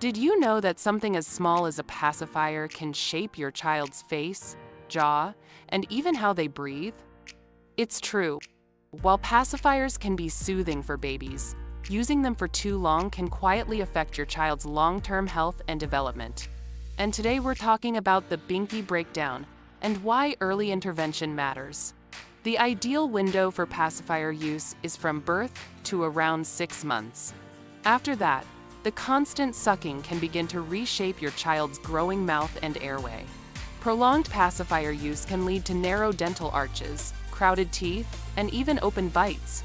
Did you know that something as small as a pacifier can shape your child's face, jaw, and even how they breathe? It's true. While pacifiers can be soothing for babies, using them for too long can quietly affect your child's long-term health and development. And today we're talking about the binky breakdown and why early intervention matters. The ideal window for pacifier use is from birth to around 6 months. After that, the constant sucking can begin to reshape your child's growing mouth and airway. Prolonged pacifier use can lead to narrow dental arches, crowded teeth, and even open bites.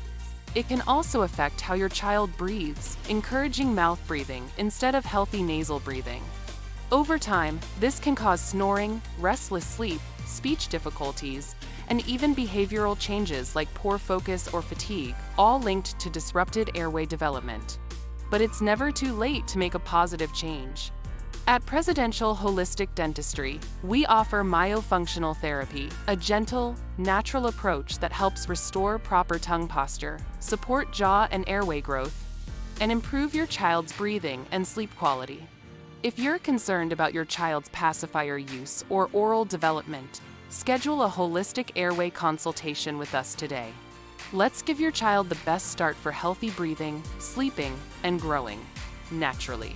It can also affect how your child breathes, encouraging mouth breathing instead of healthy nasal breathing. Over time, this can cause snoring, restless sleep, speech difficulties, and even behavioral changes like poor focus or fatigue, all linked to disrupted airway development. But it's never too late to make a positive change. At Presidential Holistic Dentistry, we offer myofunctional therapy, a gentle, natural approach that helps restore proper tongue posture, support jaw and airway growth, and improve your child's breathing and sleep quality. If you're concerned about your child's pacifier use or oral development, schedule a holistic airway consultation with us today. Let's give your child the best start for healthy breathing, sleeping, and growing naturally.